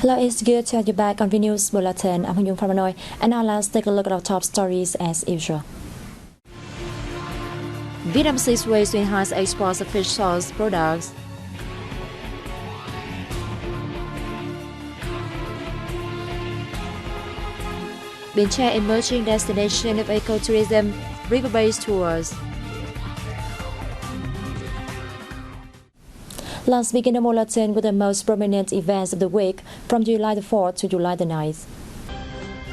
Hello, it's good to have you back on Vnews Bulletin. I'm Hyun from Hanoi, and now let's take a look at our top stories as usual. Vietnam seeks ways to enhance exports of fish sauce products. Bến Tre emerging destination of ecotourism, river-based tours. Let's begin the bulletin with the most prominent events of the week from July the 4th to July the 9th.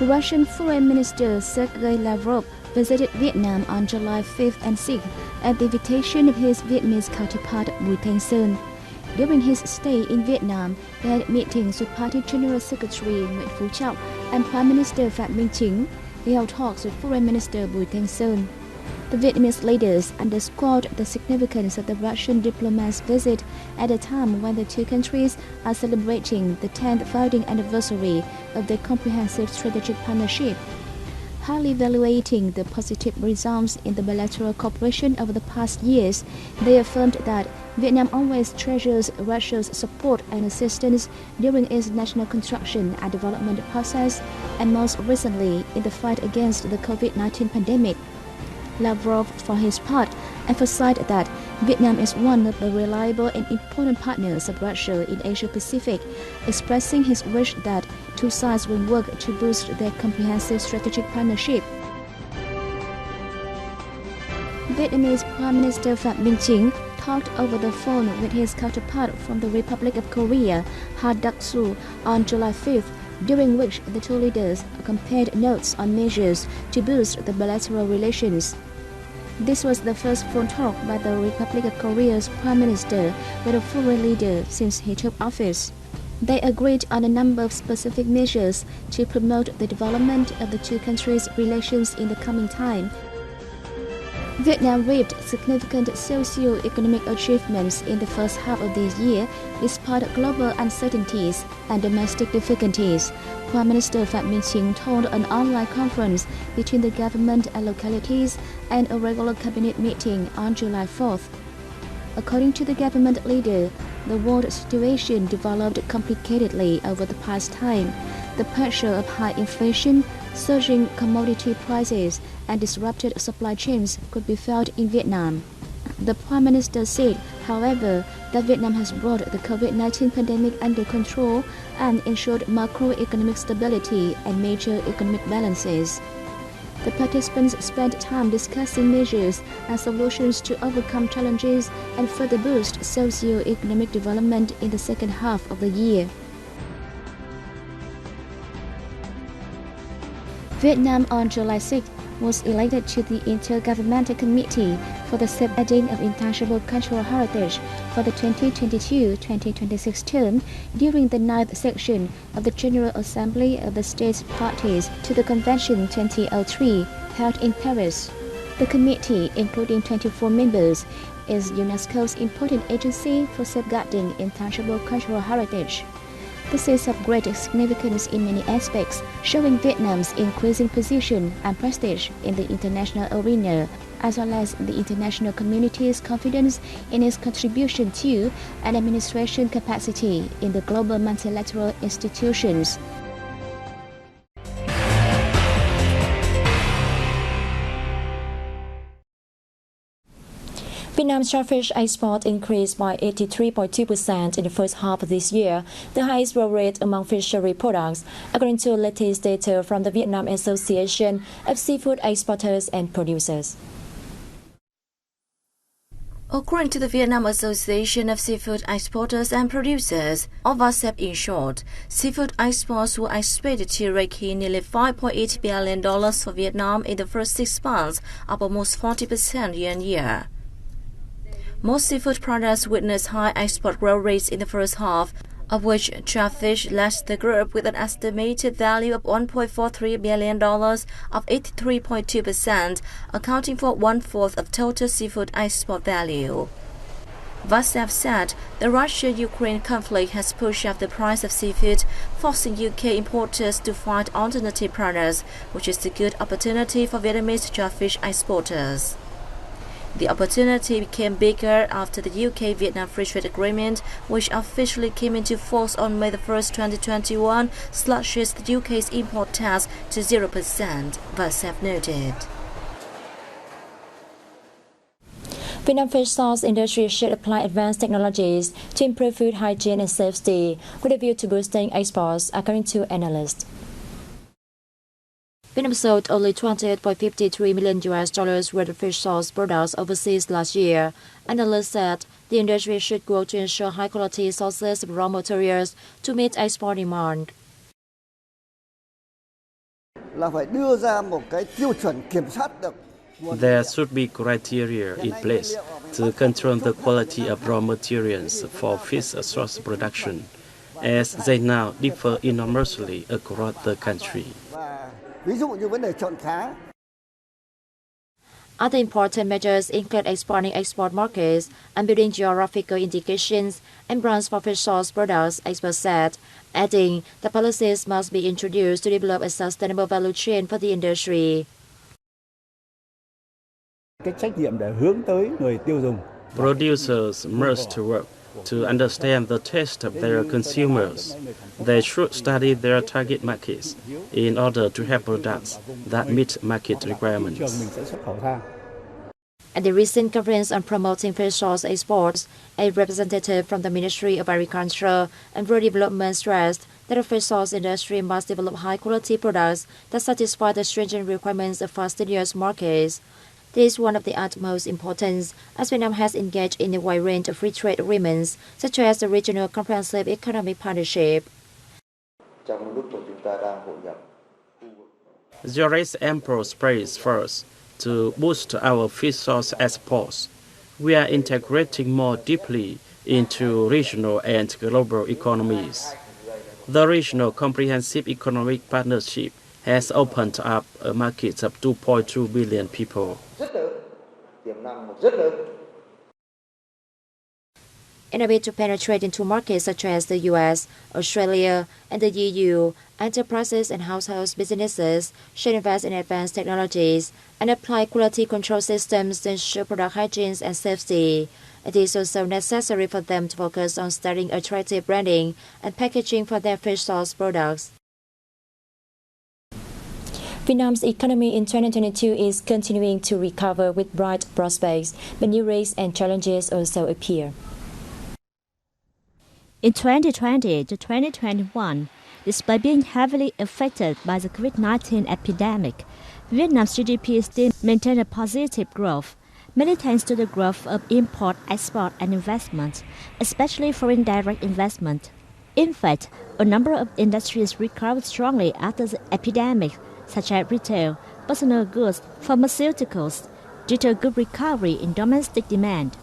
Russian Foreign Minister Sergei Lavrov visited Vietnam on July 5th and 6th at the invitation of his Vietnamese counterpart Bùi Thanh Sơn. During his stay in Vietnam, he had meetings with Party General Secretary Nguyễn Phú Trọng and Prime Minister Phạm Minh Chính. He held talks with Foreign Minister Bùi Thanh Sơn. The Vietnamese leaders underscored the significance of the Russian diplomat's visit at a time when the two countries are celebrating the 10th founding anniversary of their comprehensive strategic partnership. Highly evaluating the positive results in the bilateral cooperation over the past years, they affirmed that Vietnam always treasures Russia's support and assistance during its national construction and development process, and most recently in the fight against the COVID-19 pandemic. Lavrov, for his part, emphasized that Vietnam is one of the reliable and important partners of Russia in Asia-Pacific, expressing his wish that two sides will work to boost their comprehensive strategic partnership. Vietnamese Prime Minister Phạm Minh Chính talked over the phone with his counterpart from the Republic of Korea, Ha Duc-soo, on July 5th, during which the two leaders compared notes on measures to boost the bilateral relations. This was the first phone talk by the Republic of Korea's Prime Minister with a foreign leader since he took office. They agreed on a number of specific measures to promote the development of the two countries' relations in the coming time. Vietnam reaped significant socio-economic achievements in the first half of this year, despite global uncertainties and domestic difficulties, Prime Minister Phạm Minh Chính told an online conference between the government and localities and a regular cabinet meeting on July 4th. According to the government leader, the world situation developed complicatedly over the past time. The pressure of high inflation, surging commodity prices, and disrupted supply chains could be felt in Vietnam. The Prime Minister said, however, that Vietnam has brought the COVID-19 pandemic under control and ensured macroeconomic stability and major economic balances. The participants spent time discussing measures and solutions to overcome challenges and further boost socio-economic development in the second half of the year. Vietnam on July 6 was elected to the Intergovernmental Committee for the Safeguarding of Intangible Cultural Heritage for the 2022-2026 term during the 9th section of the General Assembly of the States Parties to the Convention 2003 held in Paris. The committee, including 24 members, is UNESCO's important agency for safeguarding intangible cultural heritage. This is of great significance in many aspects, showing Vietnam's increasing position and prestige in the international arena, as well as the international community's confidence in its contribution to and administration capacity in the global multilateral institutions. Vietnam's shellfish export increased by 83.2% in the first half of this year, the highest growth rate among fishery products, according to latest data from the Vietnam Association of Seafood Exporters and Producers. According to the Vietnam Association of Seafood Exporters and Producers, or VASEP in short, seafood exports were expected to rake in nearly $5.8 billion for Vietnam in the first 6 months, up almost 40% year-on-year. Most seafood products witnessed high export growth rates in the first half, of which shellfish led the group with an estimated value of $1.43 billion, up 83.2%, accounting for 1/4 of total seafood export value. VASEP said the Russia-Ukraine conflict has pushed up the price of seafood, forcing UK importers to find alternative products, which is a good opportunity for Vietnamese shellfish exporters. The opportunity became bigger after the UK-Vietnam Free Trade Agreement, which officially came into force on May 1, 2021, slashes the UK's import tax to 0%, Vasef noted. Vietnam fish sauce industry should apply advanced technologies to improve food hygiene and safety, with a view to boosting exports, according to analysts. Vietnam sold only $28.53 million worth of fish sauce products overseas last year. Analysts said the industry should grow to ensure high-quality sources of raw materials to meet export demand. There should be criteria in place to control the quality of raw materials for fish sauce production, as they now differ enormously across the country. Other important measures include expanding export markets and building geographical indications and brands for fish sauce products, experts said, adding that policies must be introduced to develop a sustainable value chain for the industry. Producers must work to understand the taste of their consumers. They should study their target markets in order to have products that meet market requirements. At the recent conference on promoting fish sauce exports, a representative from the Ministry of Agriculture and Rural Development stressed that the fish sauce industry must develop high-quality products that satisfy the stringent requirements of fastidious markets. This is one of the utmost importance, as Vietnam has engaged in a wide range of free trade agreements, such as the Regional Comprehensive Economic Partnership. There is ample space first to boost our fish sauce exports. We are integrating more deeply into regional and global economies. The Regional Comprehensive Economic Partnership has opened up a market of 2.2 billion people. In a bid to penetrate into markets such as the US, Australia, and the EU, enterprises and household businesses should invest in advanced technologies and apply quality control systems to ensure product hygiene and safety. It is also necessary for them to focus on starting attractive branding and packaging for their fish sauce products. Vietnam's economy in 2022 is continuing to recover with bright prospects, but new risks and challenges also appear. In 2020 to 2021, despite being heavily affected by the COVID-19 epidemic, Vietnam's GDP still maintained a positive growth, mainly thanks to the growth of import, export, and investment, especially foreign direct investment. In fact, a number of industries recovered strongly after the epidemic, such as retail, personal goods, pharmaceuticals, due to a good recovery in domestic demand.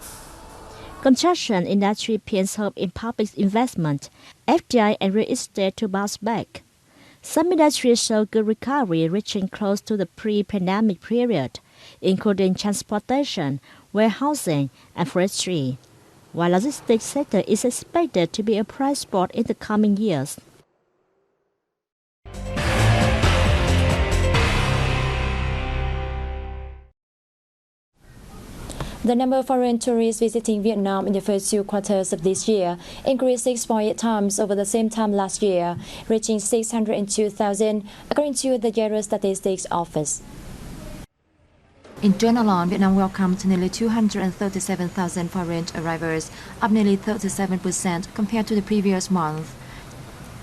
Construction industry pins hope in public investment, FDI and real estate to bounce back. Some industries show good recovery, reaching close to the pre-pandemic period, including transportation, warehousing, and forestry, while logistics sector is expected to be a bright spot in the coming years. The number of foreign tourists visiting Vietnam in the first 2 quarters of this year increased 6.8 times over the same time last year, reaching 602,000, according to the Bureau Statistics Office. In June alone, Vietnam welcomed nearly 237,000 foreign arrivals, up nearly 37% compared to the previous month.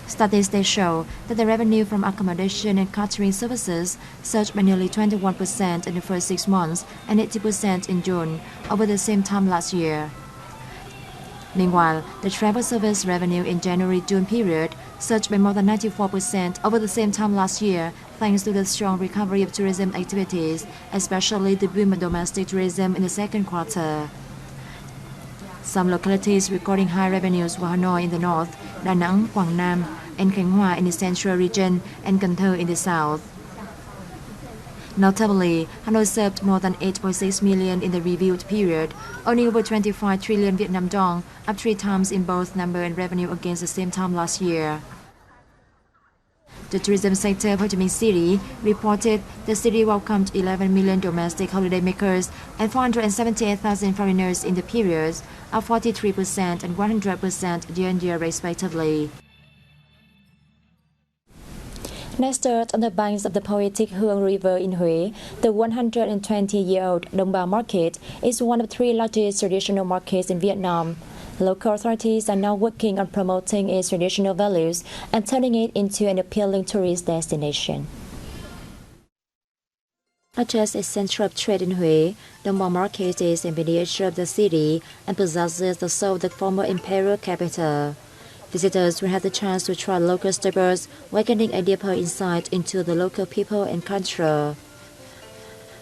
Statistics show that the revenue from accommodation and catering services surged by nearly 21% in the first 6 months and 80% in June, over the same time last year. Meanwhile, the travel service revenue in January-June period surged by more than 94% over the same time last year, thanks to the strong recovery of tourism activities, especially the boom of domestic tourism in the second quarter. Some localities recording high revenues were Hanoi in the north, Da Nang, Quảng Nam, and Khánh Hòa in the central region, and Cần Thơ in the south. Notably, Hanoi served more than 8.6 million in the reviewed period, earning over 25 trillion Vietnam dong, up 3 times in both number and revenue against the same time last year. The tourism sector of Ho Chi Minh City reported the city welcomed 11 million domestic holidaymakers and 478,000 foreigners in the periods, up 43% and 100% year-on-year respectively. Nestled on the banks of the poetic Huang River in Hue, the 120-year-old Dong Ba Market is one of 3 largest traditional markets in Vietnam. Local authorities are now working on promoting its traditional values and turning it into an appealing tourist destination. Not just a center of trade in Hue, Dong Ba Market is a miniature of the city and possesses the soul of the former imperial capital. Visitors will have the chance to try local staples while getting a deeper insight into the local people and culture.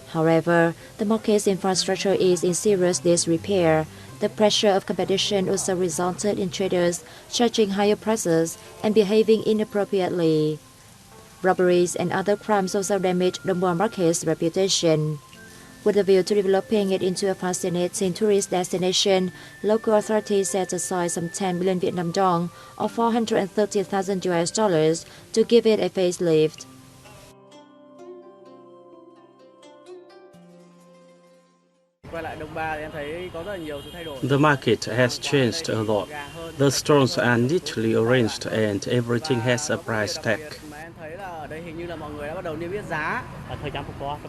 However, the market's infrastructure is in serious disrepair. The pressure of competition also resulted in traders charging higher prices and behaving inappropriately. Robberies and other crimes also damaged Dong Ba Market's reputation. With a view to developing it into a fascinating tourist destination, local authorities set aside some 10 million Vietnam dong or $430,000 to give it a facelift. The market has changed a lot. The stalls are neatly arranged and everything has a price tag.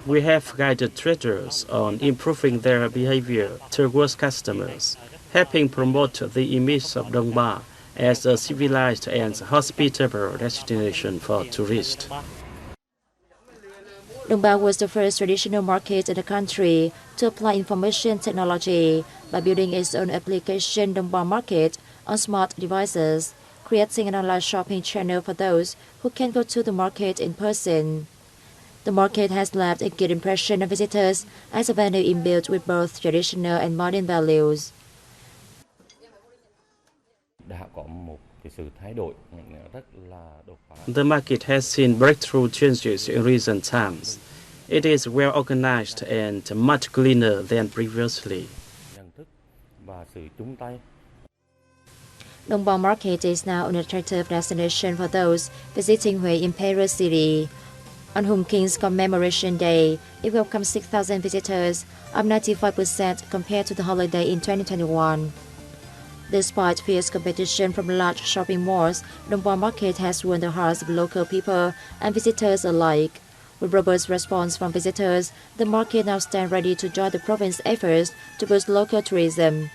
We have guided traders on improving their behavior towards customers, helping promote the image of Dong Ba as a civilized and hospitable destination for tourists. Dong Ba was the first traditional market in the country to apply information technology by building its own application Dong Ba Market on smart devices, creating an online shopping channel for those who can't go to the market in person. The market has left a good impression of visitors as a venue imbued with both traditional and modern values. The market has seen breakthrough changes in recent times. It is well organized and much cleaner than previously. Dong Ba Market is now an attractive destination for those visiting Hue Imperial City. On Hung King's Commemoration Day, it welcomed 6,000 visitors, up 95% compared to the holiday in 2021. Despite fierce competition from large shopping malls, Dong Ba Market has won the hearts of local people and visitors alike. With robust response from visitors, the market now stands ready to join the province's efforts to boost local tourism.